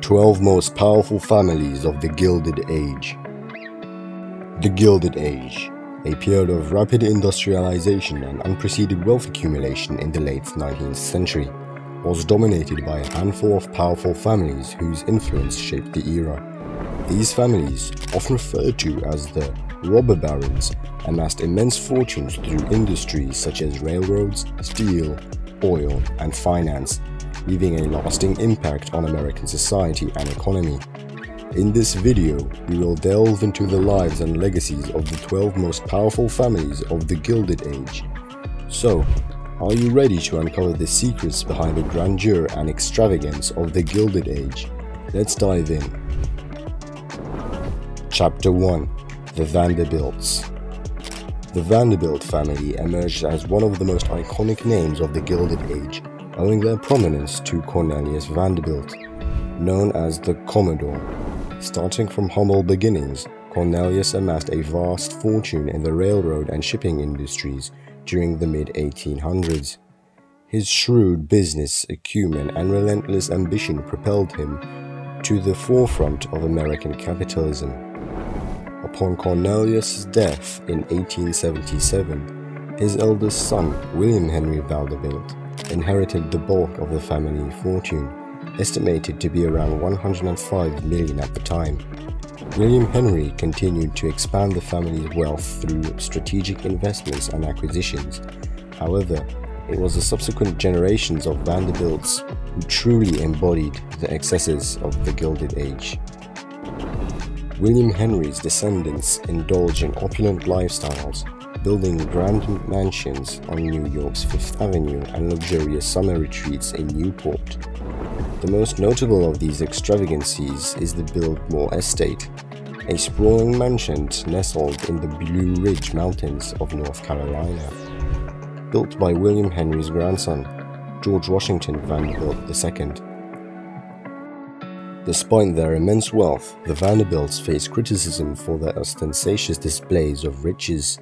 12 most powerful families of the Gilded Age. The Gilded Age, a period of rapid industrialization and unprecedented wealth accumulation in the late 19th century, was dominated by a handful of powerful families whose influence shaped the era. These families, often referred to as the robber barons, amassed immense fortunes through industries such as railroads, steel, oil, and finance, leaving a lasting impact on American society and economy. In this video, we will delve into the lives and legacies of the 12 most powerful families of the Gilded Age. So, are you ready to uncover the secrets behind the grandeur and extravagance of the Gilded Age? Let's dive in. Chapter 1. The Vanderbilts. The Vanderbilt family emerged as one of the most iconic names of the Gilded Age, owing their prominence to Cornelius Vanderbilt, known as the Commodore. Starting from humble beginnings, Cornelius amassed a vast fortune in the railroad and shipping industries during the mid-1800s. His shrewd business acumen and relentless ambition propelled him to the forefront of American capitalism. Upon Cornelius' death in 1877, his eldest son, William Henry Vanderbilt, inherited the bulk of the family fortune, estimated to be around $105 million at the time. William Henry continued to expand the family's wealth through strategic investments and acquisitions. However, it was the subsequent generations of Vanderbilts who truly embodied the excesses of the Gilded Age. William Henry's descendants indulged in opulent lifestyles, building grand mansions on New York's Fifth Avenue and luxurious summer retreats in Newport. The most notable of these extravagancies is the Biltmore Estate, a sprawling mansion nestled in the Blue Ridge Mountains of North Carolina. Built by William Henry's grandson, George Washington Vanderbilt II. Despite their immense wealth, the Vanderbilts faced criticism for their ostentatious displays of riches.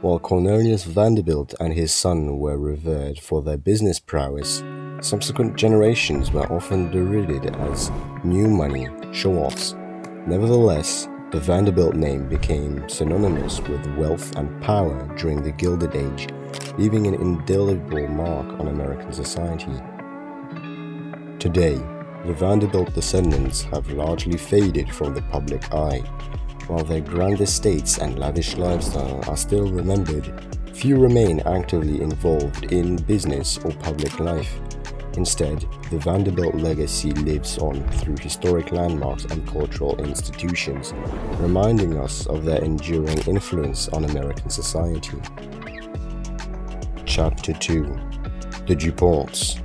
While Cornelius Vanderbilt and his son were revered for their business prowess, subsequent generations were often derided as new money show-offs. Nevertheless, the Vanderbilt name became synonymous with wealth and power during the Gilded Age, leaving an indelible mark on American society. Today, the Vanderbilt descendants have largely faded from the public eye. While their grand estates and lavish lifestyle are still remembered, few remain actively involved in business or public life. Instead, the Vanderbilt legacy lives on through historic landmarks and cultural institutions, reminding us of their enduring influence on American society. Chapter 2. The DuPonts.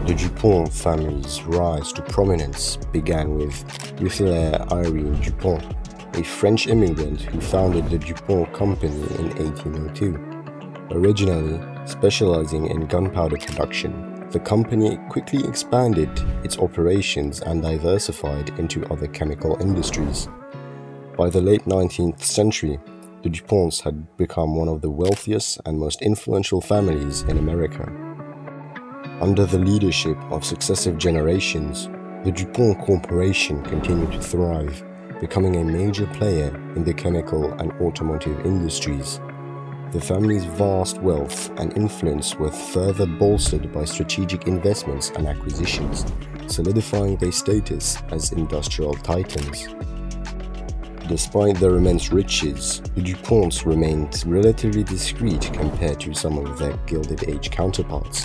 The DuPont family's rise to prominence began with Hilaire Irene DuPont, a French immigrant who founded the DuPont Company in 1802. Originally specializing in gunpowder production, the company quickly expanded its operations and diversified into other chemical industries. By the late 19th century, the DuPonts had become one of the wealthiest and most influential families in America. Under the leadership of successive generations, the DuPont Corporation continued to thrive, becoming a major player in the chemical and automotive industries. The family's vast wealth and influence were further bolstered by strategic investments and acquisitions, solidifying their status as industrial titans. Despite their immense riches, the DuPonts remained relatively discreet compared to some of their Gilded Age counterparts.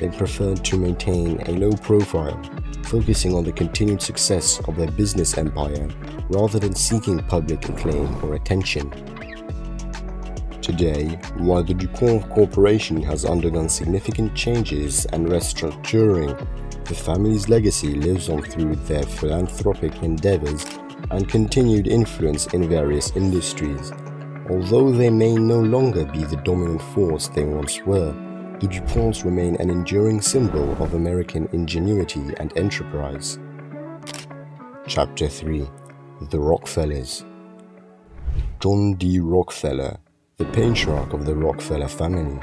They preferred to maintain a low profile, focusing on the continued success of their business empire rather than seeking public acclaim or attention. Today, while the DuPont Corporation has undergone significant changes and restructuring, the family's legacy lives on through their philanthropic endeavors and continued influence in various industries. Although they may no longer be the dominant force they once were, the DuPonts remain an enduring symbol of American ingenuity and enterprise. Chapter 3. The Rockefellers. John D. Rockefeller, the patriarch of the Rockefeller family,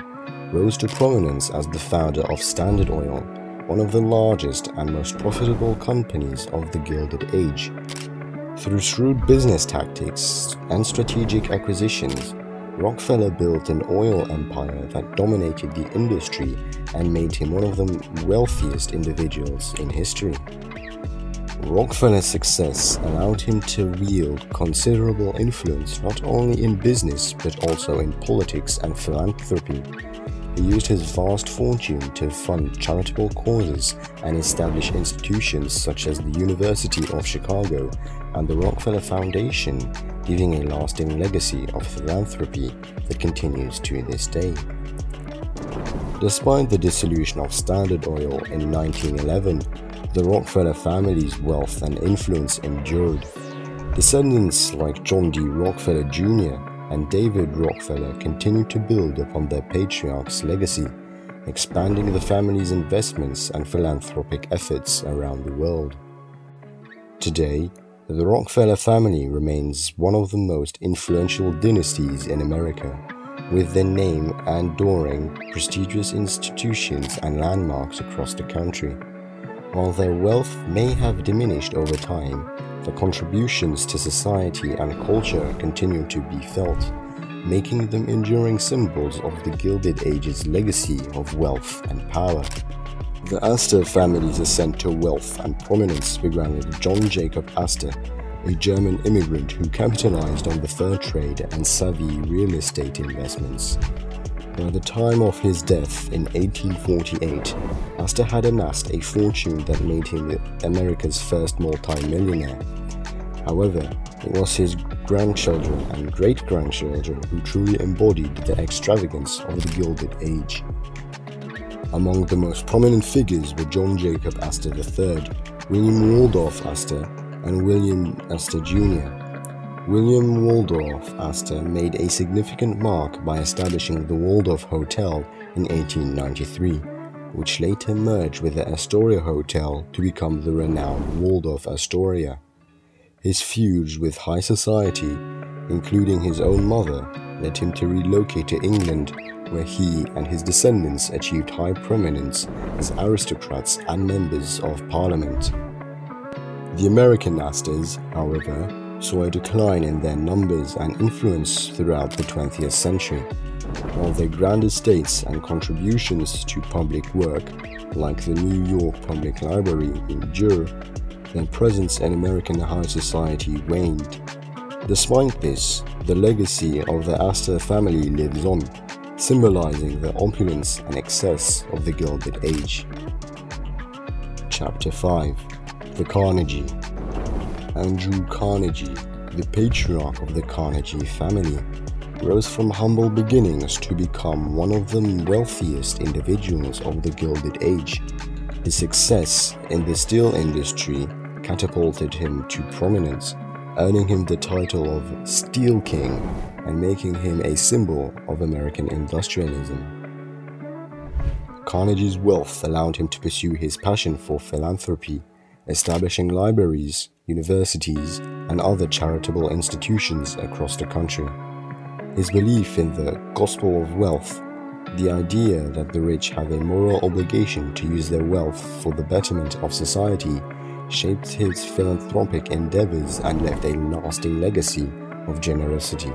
rose to prominence as the founder of Standard Oil, one of the largest and most profitable companies of the Gilded Age. Through shrewd business tactics and strategic acquisitions, Rockefeller built an oil empire that dominated the industry and made him one of the wealthiest individuals in history. Rockefeller's success allowed him to wield considerable influence not only in business but also in politics and philanthropy. He used his vast fortune to fund charitable causes and establish institutions such as the University of Chicago and the Rockefeller Foundation, leaving a lasting legacy of philanthropy that continues to this day. Despite the dissolution of Standard Oil in 1911, the Rockefeller family's wealth and influence endured. Descendants like John D. Rockefeller Jr. and David Rockefeller continued to build upon their patriarch's legacy, expanding the family's investments and philanthropic efforts around the world. Today, the Rockefeller family remains one of the most influential dynasties in America, with their name adoring prestigious institutions and landmarks across the country. While their wealth may have diminished over time, the contributions to society and culture continue to be felt, making them enduring symbols of the Gilded Age's legacy of wealth and power. The Astor family's ascent to wealth and prominence began with John Jacob Astor, a German immigrant who capitalized on the fur trade and savvy real estate investments. By the time of his death in 1848, Astor had amassed a fortune that made him America's first multi-millionaire. However, it was his grandchildren and great-grandchildren who truly embodied the extravagance of the Gilded Age. Among the most prominent figures were John Jacob Astor III, William Waldorf Astor, and William Astor Jr. William Waldorf Astor made a significant mark by establishing the Waldorf Hotel in 1893, which later merged with the Astoria Hotel to become the renowned Waldorf Astoria. His feuds with high society, including his own mother, led him to relocate to England, where he and his descendants achieved high prominence as aristocrats and members of Parliament. The American Astors, however, saw a decline in their numbers and influence throughout the 20th century, while their grand estates and contributions to public work, like the New York Public Library, endured. Their presence in American high society waned. Despite this, the legacy of the Astor family lives on, symbolizing the opulence and excess of the Gilded Age. Chapter 5. The Carnegie. Andrew Carnegie, the patriarch of the Carnegie family, rose from humble beginnings to become one of the wealthiest individuals of the Gilded Age. His success in the steel industry catapulted him to prominence, earning him the title of Steel King and making him a symbol of American industrialism. Carnegie's wealth allowed him to pursue his passion for philanthropy, establishing libraries, universities, and other charitable institutions across the country. His belief in the gospel of wealth, the idea that the rich have a moral obligation to use their wealth for the betterment of society, shaped his philanthropic endeavors and left a lasting legacy of generosity.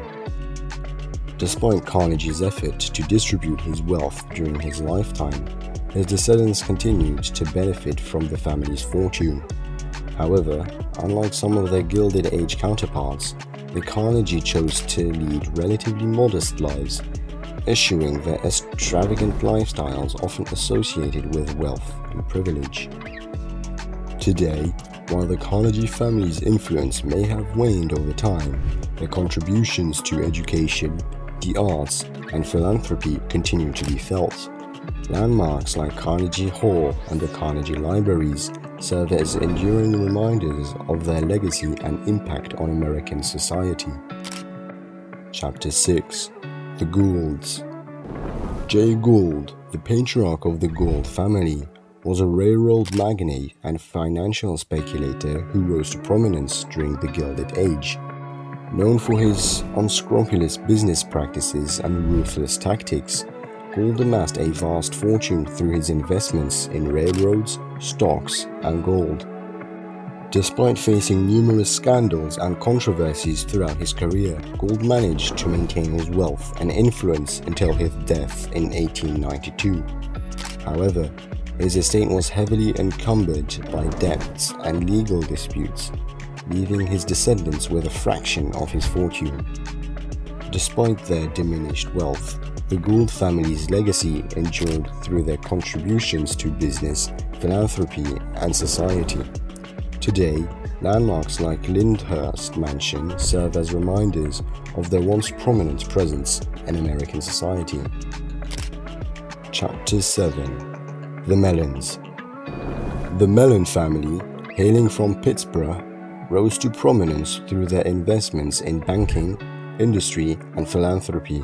Despite Carnegie's effort to distribute his wealth during his lifetime, his descendants continued to benefit from the family's fortune. However, unlike some of their Gilded Age counterparts, the Carnegie chose to lead relatively modest lives, eschewing the extravagant lifestyles often associated with wealth and privilege. Today, while the Carnegie family's influence may have waned over time, their contributions to education, the arts, and philanthropy continue to be felt. Landmarks like Carnegie Hall and the Carnegie Libraries serve as enduring reminders of their legacy and impact on American society. Chapter 6. The Goulds. Jay Gould, the patriarch of the Gould family, was a railroad magnate and financial speculator who rose to prominence during the Gilded Age. Known for his unscrupulous business practices and ruthless tactics, Gould amassed a vast fortune through his investments in railroads, stocks, and gold. Despite facing numerous scandals and controversies throughout his career, Gould managed to maintain his wealth and influence until his death in 1892. However, his estate was heavily encumbered by debts and legal disputes, leaving his descendants with a fraction of his fortune. Despite their diminished wealth, the Gould family's legacy endured through their contributions to business, philanthropy, and society. Today, landmarks like Lyndhurst Mansion serve as reminders of their once prominent presence in American society. Chapter 7. The Mellons. The Mellon family, hailing from Pittsburgh, rose to prominence through their investments in banking, industry, and philanthropy.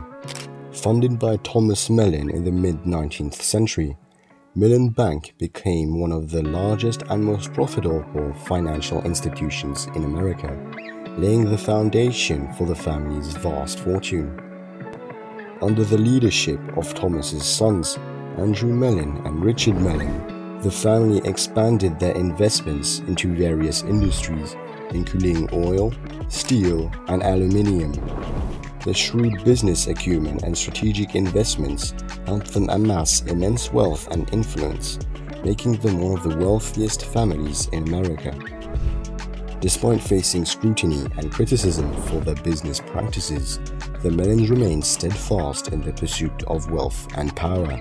Founded by Thomas Mellon in the mid-19th century, Mellon Bank became one of the largest and most profitable financial institutions in America, laying the foundation for the family's vast fortune. Under the leadership of Thomas's sons, Andrew Mellon and Richard Mellon, the family expanded their investments into various industries, including oil, steel, and aluminium. Their shrewd business acumen and strategic investments helped them amass immense wealth and influence, making them one of the wealthiest families in America. Despite facing scrutiny and criticism for their business practices, the Mellons remained steadfast in their pursuit of wealth and power.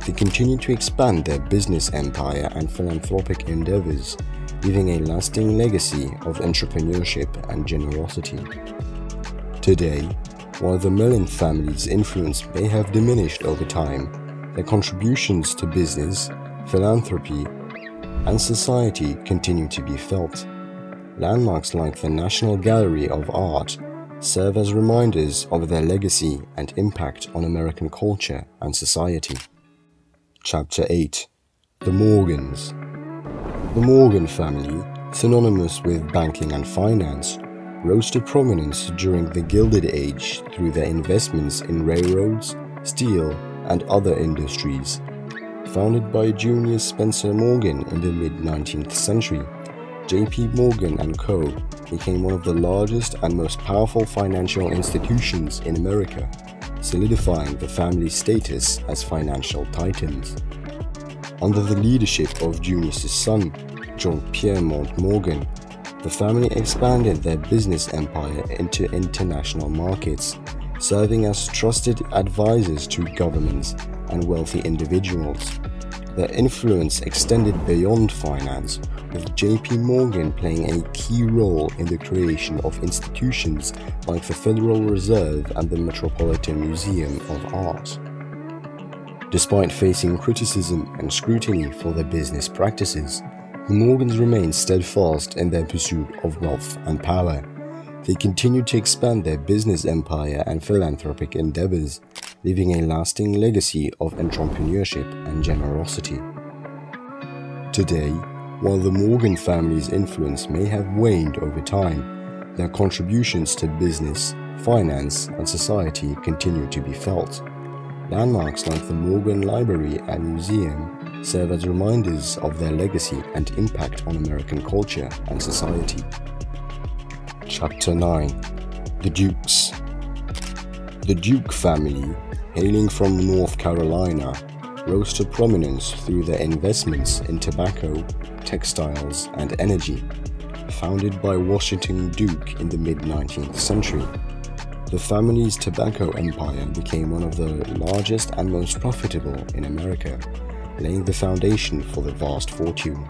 They continued to expand their business empire and philanthropic endeavors, leaving a lasting legacy of entrepreneurship and generosity. Today, while the Mellon family's influence may have diminished over time, their contributions to business, philanthropy, and society continue to be felt. Landmarks like the National Gallery of Art serve as reminders of their legacy and impact on American culture and society. Chapter 8. The Morgans. The Morgan family, synonymous with banking and finance, rose to prominence during the Gilded Age through their investments in railroads, steel, and other industries. Founded by Junius Spencer Morgan in the mid-19th century, J.P. Morgan & Co. became one of the largest and most powerful financial institutions in America, solidifying the family's status as financial titans. Under the leadership of Junius's son, John Piermont Morgan, the family expanded their business empire into international markets, serving as trusted advisors to governments and wealthy individuals. Their influence extended beyond finance, with J.P. Morgan playing a key role in the creation of institutions like the Federal Reserve and the Metropolitan Museum of Art. Despite facing criticism and scrutiny for their business practices, the Morgans remained steadfast in their pursuit of wealth and power. They continued to expand their business empire and philanthropic endeavors, leaving a lasting legacy of entrepreneurship and generosity. Today, while the Morgan family's influence may have waned over time, their contributions to business, finance, and society continue to be felt. Landmarks like the Morgan Library and Museum serve as reminders of their legacy and impact on American culture and society. Chapter 9. The Dukes. The Duke family, hailing from North Carolina, rose to prominence through their investments in tobacco, textiles, and energy. Founded by Washington Duke in the mid-19th century, the family's tobacco empire became one of the largest and most profitable in America, laying the foundation for the vast fortune.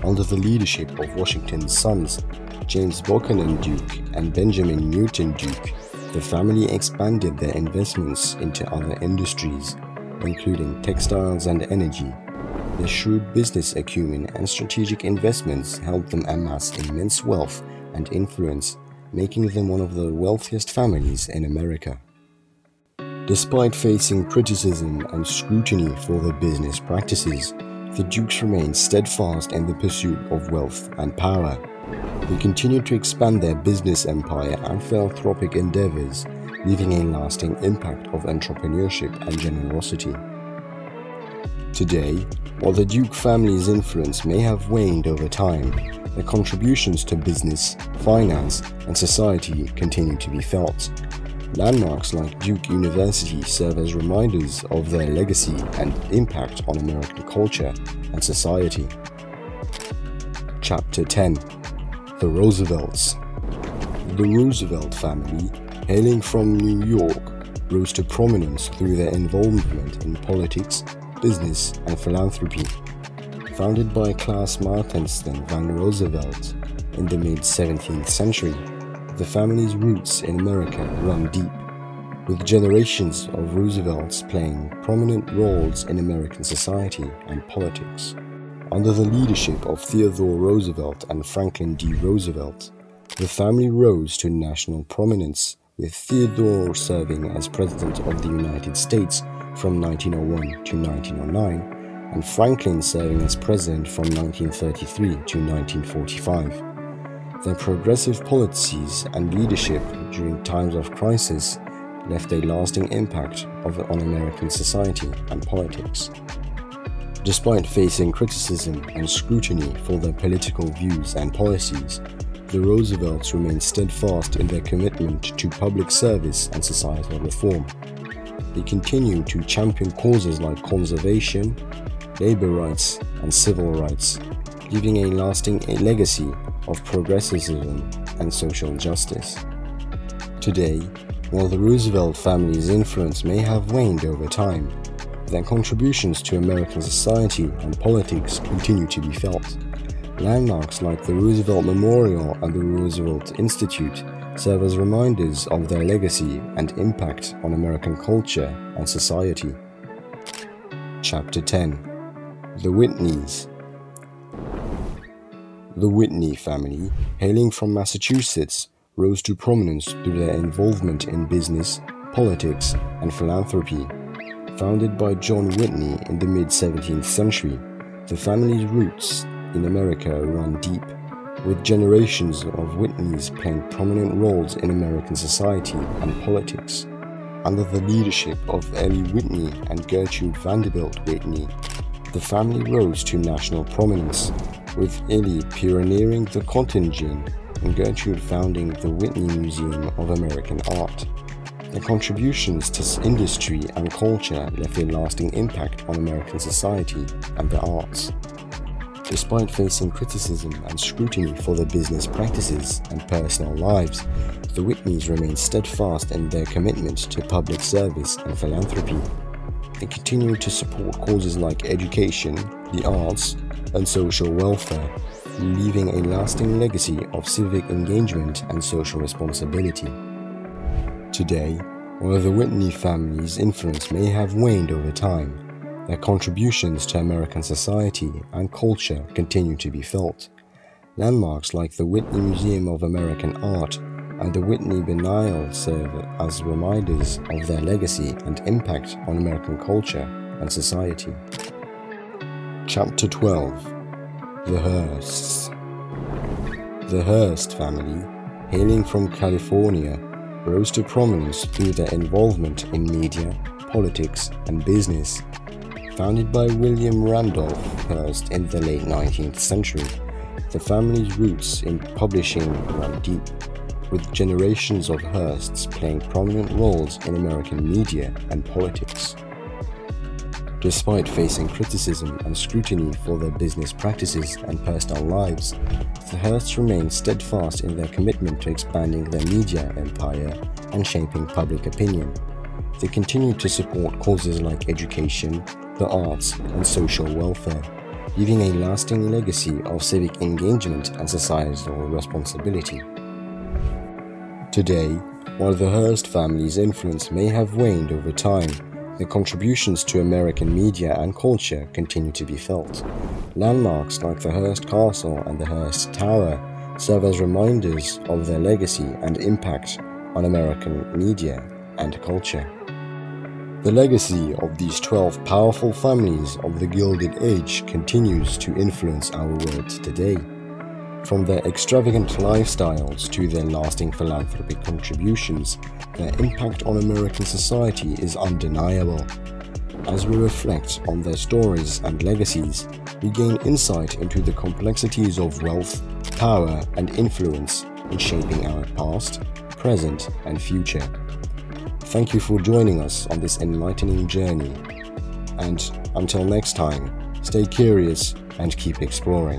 Under the leadership of Washington's sons, James Buchanan Duke and Benjamin Newton Duke, the family expanded their investments into other industries, including textiles and energy. Their shrewd business acumen and strategic investments helped them amass immense wealth and influence, making them one of the wealthiest families in America. Despite facing criticism and scrutiny for their business practices, the Dukes remained steadfast in the pursuit of wealth and power. They continued to expand their business empire and philanthropic endeavors, leaving a lasting impact of entrepreneurship and generosity. Today, while the Duke family's influence may have waned over time, their contributions to business, finance, and society continue to be felt. Landmarks like Duke University serve as reminders of their legacy and impact on American culture and society. Chapter 10. The Roosevelts. The Roosevelt family, hailing from New York, rose to prominence through their involvement in politics, business, and philanthropy. Founded by Claes Martensson van Roosevelt in the mid-17th century, the family's roots in America run deep, with generations of Roosevelts playing prominent roles in American society and politics. Under the leadership of Theodore Roosevelt and Franklin D. Roosevelt, the family rose to national prominence, with Theodore serving as President of the United States from 1901 to 1909, and Franklin serving as President from 1933 to 1945. Their progressive policies and leadership during times of crisis left a lasting impact on American society and politics. Despite facing criticism and scrutiny for their political views and policies, the Roosevelts remained steadfast in their commitment to public service and societal reform. They continued to champion causes like conservation, labor rights, and civil rights, leaving a lasting legacy of progressivism and social justice. Today, while the Roosevelt family's influence may have waned over time, their contributions to American society and politics continue to be felt. Landmarks like the Roosevelt Memorial and the Roosevelt Institute serve as reminders of their legacy and impact on American culture and society. Chapter 10. The Whitneys. The Whitney family, hailing from Massachusetts, rose to prominence through their involvement in business, politics, and philanthropy. Founded by John Whitney in the mid-17th century, the family's roots in America run deep, with generations of Whitneys playing prominent roles in American society and politics. Under the leadership of Ellie Whitney and Gertrude Vanderbilt Whitney, the family rose to national prominence, with Ellie pioneering the cotton gin and Gertrude founding the Whitney Museum of American Art. Their contributions to industry and culture left a lasting impact on American society and the arts. Despite facing criticism and scrutiny for their business practices and personal lives, the Whitneys remained steadfast in their commitment to public service and philanthropy. They continued to support causes like education, the arts, and social welfare, leaving a lasting legacy of civic engagement and social responsibility. Today, while the Whitney family's influence may have waned over time, their contributions to American society and culture continue to be felt. Landmarks like the Whitney Museum of American Art and the Whitney Biennial serve as reminders of their legacy and impact on American culture and society. Chapter 12. The Hearsts. The Hearst family, hailing from California, rose to prominence through their involvement in media, politics, and business. Founded by William Randolph Hearst in the late 19th century, the family's roots in publishing run deep, with generations of Hearsts playing prominent roles in American media and politics. Despite facing criticism and scrutiny for their business practices and personal lives, the Hearsts remained steadfast in their commitment to expanding their media empire and shaping public opinion. They continued to support causes like education, the arts, and social welfare, leaving a lasting legacy of civic engagement and societal responsibility. Today, while the Hearst family's influence may have waned over time, their contributions to American media and culture continue to be felt. Landmarks like the Hearst Castle and the Hearst Tower serve as reminders of their legacy and impact on American media and culture. The legacy of these 12 powerful families of the Gilded Age continues to influence our world today. From their extravagant lifestyles to their lasting philanthropic contributions, their impact on American society is undeniable. As we reflect on their stories and legacies, we gain insight into the complexities of wealth, power, and influence in shaping our past, present, and future. Thank you for joining us on this enlightening journey. And until next time, stay curious and keep exploring.